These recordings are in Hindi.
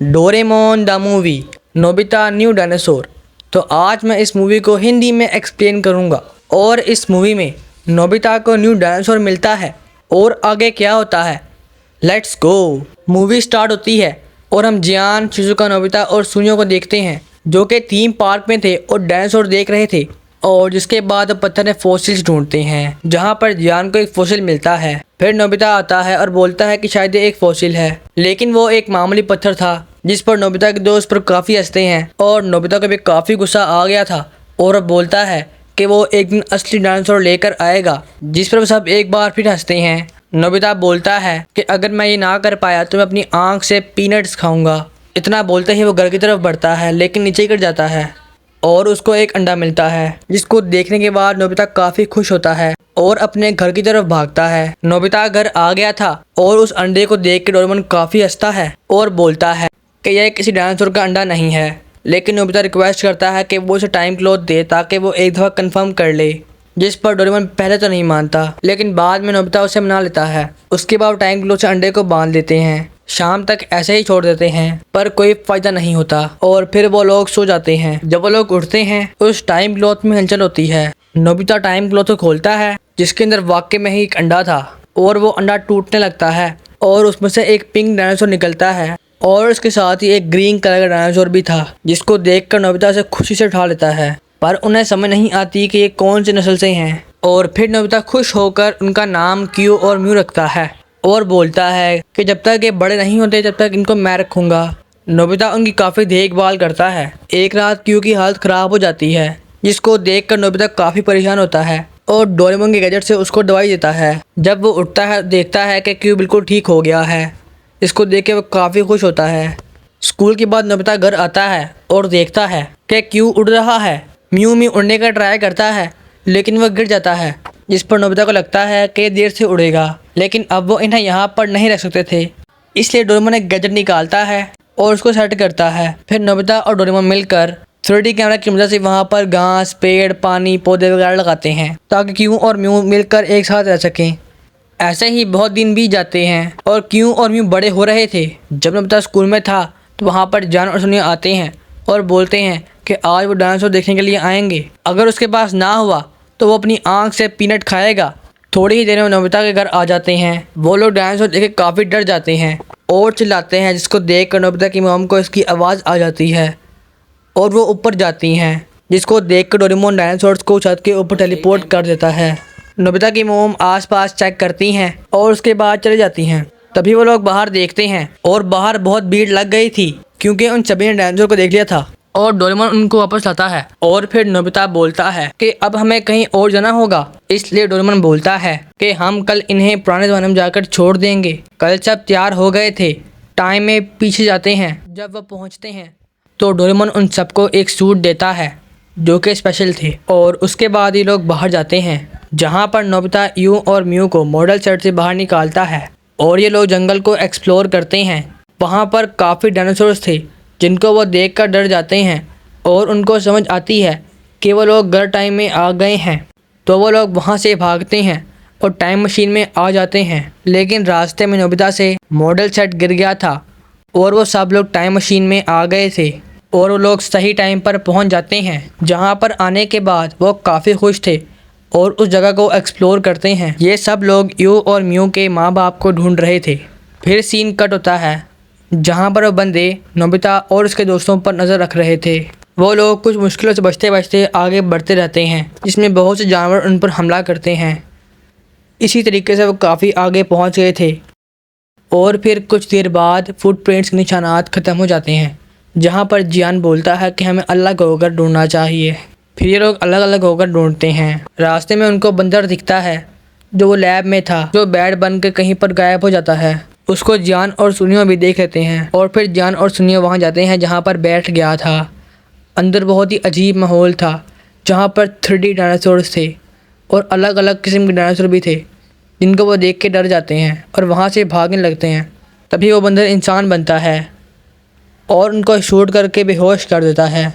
Doraemon the movie, Nobita new dinosaur. तो आज मैं इस मूवी को हिंदी में एक्सप्लेन करूँगा। और इस मूवी में नोबिता को न्यू डायनासोर मिलता है और आगे क्या होता है, लेट्स गो। मूवी स्टार्ट होती है और हम जियान, शिजुका, नोबिता और सुनियो को देखते हैं जो कि थीम पार्क में थे और डायनासोर देख रहे थे। और जिसके बाद पत्थर में फॉसिल्स ढूंढते हैं जहाँ पर जियान को एक फॉसिल मिलता है। फिर नोबिता आता है और बोलता है कि शायद ये एक फॉसिल है, लेकिन वो एक मामूली पत्थर था जिस पर नोबिता के दोस्त पर काफ़ी हंसते हैं। और नोबिता को भी काफ़ी गुस्सा आ गया था और बोलता है कि वो एक दिन असली डायनासोर लेकर आएगा, जिस पर सब एक बार फिर हंसते हैं। नोबिता बोलता है कि अगर मैं ये ना कर पाया तो मैं अपनी आँख से पीनट्स खाऊंगा। इतना बोलते ही वो घर की तरफ बढ़ता है, लेकिन नीचे गिर जाता है और उसको एक अंडा मिलता है, जिसको देखने के बाद नोबिता काफ़ी खुश होता है और अपने घर की तरफ भागता है। नोबिता घर आ गया था और उस अंडे को देख के डोरेमोन काफ़ी हंसता है और बोलता है कि यह किसी डायनासोर का अंडा नहीं है। लेकिन नोबिता रिक्वेस्ट करता है कि वो उसे टाइम क्लॉथ दे ताकि वो एक दफ़ा कंफर्म कर ले, जिस पर डोरेमोन पहले तो नहीं मानता, लेकिन बाद में नोबिता उसे मना लेता है। उसके बाद टाइम क्लॉथ से अंडे को बांध देते हैं। शाम तक ऐसे ही छोड़ देते हैं पर कोई फायदा नहीं होता और फिर वो लोग सो जाते हैं। जब वो लोग उठते हैं उस टाइम क्लॉथ में हलचल होती है। नोबिता टाइम क्लॉथ को खोलता है जिसके अंदर वाकई में ही एक अंडा था और वो अंडा टूटने लगता है और उसमें से एक पिंक डायनासोर निकलता है और उसके साथ ही एक ग्रीन कलर का डायनासोर भी था, जिसको देखकर नोबिता से खुशी से उठा लेता है। पर उन्हें समझ नहीं आती कि ये कौन से नस्ल से हैं। और फिर नोबिता खुश होकर उनका नाम क्यू और म्यू रखता है और बोलता है कि जब तक ये बड़े नहीं होते तब तक इनको मैं रखूँगा। नोबिता उनकी काफ़ी देखभाल करता है। एक रात क्यू की हालत ख़राब हो जाती है, जिसको देखकर नोबिता काफ़ी परेशान होता है और डोरेमोन के गैजेट से उसको दवाई देता है। जब वो उठता है देखता है कि क्यू बिल्कुल ठीक हो गया है। इसको देख के वो काफ़ी खुश होता है। स्कूल के बाद नोबिता घर आता है और देखता है कि क्यू उड़ रहा है। म्यू भी उड़ने का ट्राई करता है लेकिन वह गिर जाता है, जिस पर नोबिता को लगता है कि देर से उड़ेगा, लेकिन अब वो इन्हें यहाँ पर नहीं रख सकते थे। इसलिए डोरेमोन एक गैजेट निकालता है और उसको सेट करता है। फिर नोबिता और डोरेमोन मिलकर 3D कैमरा की मदद से वहाँ पर घास, पेड़, पानी, पौधे वगैरह लगाते हैं ताकि क्यू और म्यू मिलकर एक साथ रह सकें। ऐसे ही बहुत दिन बीत जाते हैं और क्यू और म्यू बड़े हो रहे थे। जब नोबिता स्कूल में था तो वहाँ पर जान और सुनियो आते हैं और बोलते हैं कि आज वो डायनासोर देखने के लिए आएंगे। अगर उसके पास ना हुआ तो वो अपनी आँख से पीनट खाएगा। थोड़ी ही देर में नोबिता के घर आ जाते हैं। वो लोग डायनासोर देख के काफ़ी डर जाते हैं और चिल्लाते हैं, जिसको देख कर नोबिता की मॉम को इसकी आवाज़ आ जाती है और वो ऊपर जाती हैं, जिसको देख कर डोरेमोन डायनासोर्स को छत के ऊपर टेलीपोर्ट कर देता है। नोबिता की मोम आसपास चेक करती हैं और उसके बाद चले जाती हैं। तभी वो लोग बाहर देखते हैं और बाहर बहुत भीड़ लग गई थी क्योंकि उन सभी ने डायनासोर को देख लिया था और डोरेमोन उनको वापस लाता है। और फिर नोबिता बोलता है कि अब हमें कहीं और जाना होगा। इसलिए डोरेमोन बोलता है कि हम कल इन्हें पुराने ज़माने में जाकर छोड़ देंगे। कल सब तैयार हो गए थे। टाइम में पीछे जाते हैं। जब वह पहुंचते हैं तो डोरेमोन उन सबको एक सूट देता है जो कि स्पेशल थे। और उसके बाद ये लोग बाहर जाते हैं जहाँ पर नोबिता यू और म्यू को मॉडल सेट से बाहर निकालता है और ये लोग जंगल को एक्सप्लोर करते हैं। वहाँ पर काफ़ी डायनासोर्स थे जिनको वो देखकर डर जाते हैं और उनको समझ आती है कि वो लोग घर टाइम में आ गए हैं। तो वो लोग वहाँ से भागते हैं और टाइम मशीन में आ जाते हैं। लेकिन रास्ते में नोबिता से मॉडल सेट गिर गया था और वो सब लोग टाइम मशीन में आ गए थे और वो लोग सही टाइम पर पहुँच जाते हैं। जहाँ पर आने के बाद वो काफ़ी खुश थे और उस जगह को एक्सप्लोर करते हैं। ये सब लोग यू और म्यू के माँ बाप को ढूंढ रहे थे। फिर सीन कट होता है जहाँ पर वो बंदे नोबिता और उसके दोस्तों पर नज़र रख रहे थे। वो लोग कुछ मुश्किलों से बचते बचते आगे बढ़ते रहते हैं, जिसमें बहुत से जानवर उन पर हमला करते हैं। इसी तरीके से वो काफ़ी आगे पहुँच गए थे और फिर कुछ देर बाद फुटप्रिंट्स के निशानात ख़त्म हो जाते हैं, जहाँ पर जियान बोलता है कि हमें अलग होकर ढूंढना चाहिए। फिर ये लोग अलग अलग होकर ढूंढते हैं। रास्ते में उनको बंदर दिखता है जो वो लैब में था, जो बैड बन के कहीं पर गायब हो जाता है। उसको जियान और सुनियो भी देख लेते हैं और फिर जियान और सुनियो वहाँ जाते हैं जहाँ पर बैठ गया था। अंदर बहुत ही अजीब माहौल था जहाँ पर 3D डायनासोर्स थे और अलग अलग किस्म के डायनासोर भी थे, जिनको वो देख के डर जाते हैं और वहाँ से भागने लगते हैं। तभी वो बंदर इंसान बनता है और उनको शूट करके बेहोश कर देता है।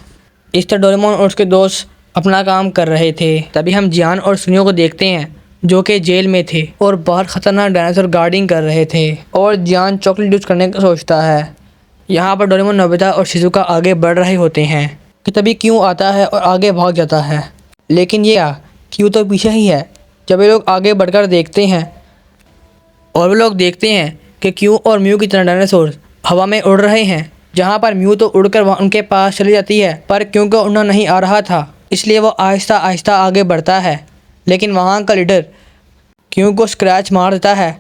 इस तरह डोरेमोन और उसके दोस्त अपना काम कर रहे थे। तभी हम जियान और सुनियो को देखते हैं जो कि जेल में थे और बाहर ख़तरनाक डायनासोर गार्डिंग कर रहे थे। और जियान चॉकलेट यूज करने का सोचता है, यहाँ पर डोरेमोन, नोबिता और शिजुका आगे बढ़ रहे होते हैं कि तभी क्यों आता है और आगे भाग जाता है। लेकिन ये क्यों तो पीछे ही है। जब ये लोग आगे बढ़कर देखते हैं और वो लोग देखते हैं कि क्यों और म्यू की तरह डायनासोर हवा में उड़ रहे हैं। जहाँ पर म्यू तो उड़कर वहाँ उनके पास चली जाती है, पर क्यों को उड़ना नहीं आ रहा था, इसलिए वो आहिस्ता आहिस्ता आगे बढ़ता है। लेकिन वहाँ का लीडर क्यों को स्क्रैच मार देता है।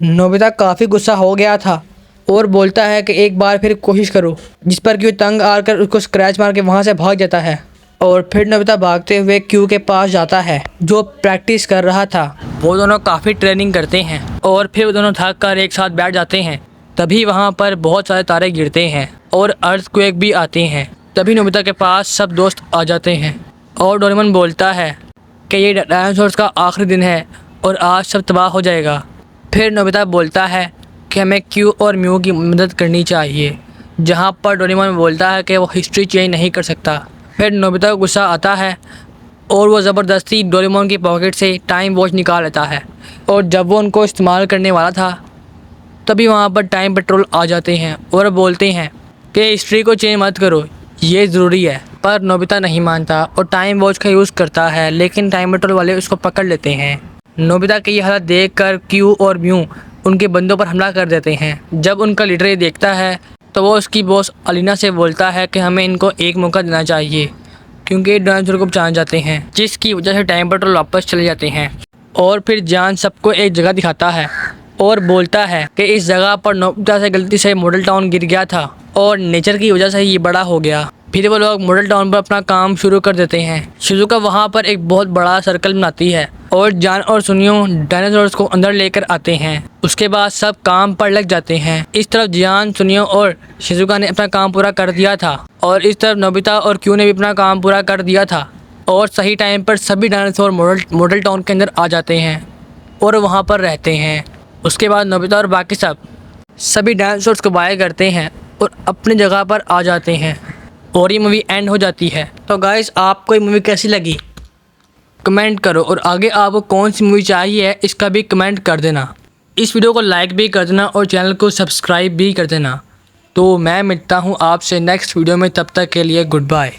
नोबिता काफ़ी गुस्सा हो गया था और बोलता है कि एक बार फिर कोशिश करो, जिस पर क्यू तंग आकर उसको स्क्रैच मार के वहाँ से भाग जाता है। और फिर नोबिता भागते हुए क्यू के पास जाता है जो प्रैक्टिस कर रहा था। वो दोनों काफ़ी ट्रेनिंग करते हैं और फिर वो दोनों थक कर एक साथ बैठ जाते हैं। तभी वहाँ पर बहुत सारे तारे गिरते हैं और अर्थक्वेक भी आते हैं। तभी नोबिता के पास सब दोस्त आ जाते हैं और डोरेमोन बोलता है कि ये डायनासोर्स का आखिरी दिन है और आज सब तबाह हो जाएगा। फिर नोबिता बोलता है कि हमें क्यू और म्यू की मदद करनी चाहिए, जहाँ पर डोरेमोन बोलता है कि वो हिस्ट्री चेंज नहीं कर सकता। फिर नोबिता को गुस्सा आता है और वो ज़बरदस्ती डोरेमोन की पॉकेट से टाइम वॉच निकाल लेता है। और जब वो उनको इस्तेमाल करने वाला था तभी वहाँ पर टाइम पेट्रोल आ जाते हैं और बोलते हैं कि हिस्ट्री को चेंज मत करो, ये ज़रूरी है। पर नोबिता नहीं मानता और टाइम वॉच का यूज़ करता है, लेकिन टाइम पेट्रोल वाले उसको पकड़ लेते हैं। नोबिता की हालत देखकर क्यू और म्यू उनके बंदों पर हमला कर देते हैं। जब उनका लीडर ये देखता है तो वो उसकी बॉस अलीना से बोलता है कि हमें इनको एक मौका देना चाहिए, क्योंकि ये डायनासोर को बचाना चाहते हैं, जिसकी वजह से टाइम पेट्रोल वापस चले जाते हैं। और फिर जान सबको एक जगह दिखाता है और बोलता है कि इस जगह पर नोबिता से गलती से मॉडल टाउन गिर गया था और नेचर की वजह से ये बड़ा हो गया। फिर वो लोग मॉडल टाउन पर अपना काम शुरू कर देते हैं। शिजुका वहाँ पर एक बहुत बड़ा सर्कल बनाती है और जान और सुनियो डायनासोर्स को अंदर लेकर आते हैं। उसके बाद सब काम पर लग जाते हैं। इस तरफ जान, सुनियो और शिजुका ने अपना काम पूरा कर दिया था और इस तरफ नोबिता और क्यू ने भी अपना काम पूरा कर दिया था। और सही टाइम पर सभी डायनासोर मॉडल टाउन के अंदर आ जाते हैं और वहाँ पर रहते हैं। उसके बाद नोबिता और बाकी सभी डायनासोर्स को बाय करते हैं और अपनी जगह पर आ जाते हैं और ये मूवी एंड हो जाती है। तो गाइस, आपको ये मूवी कैसी लगी कमेंट करो और आगे आपको कौन सी मूवी चाहिए इसका भी कमेंट कर देना। इस वीडियो को लाइक भी कर देना और चैनल को सब्सक्राइब भी कर देना। तो मैं मिलता हूँ आपसे नेक्स्ट वीडियो में, तब तक के लिए गुड बाय।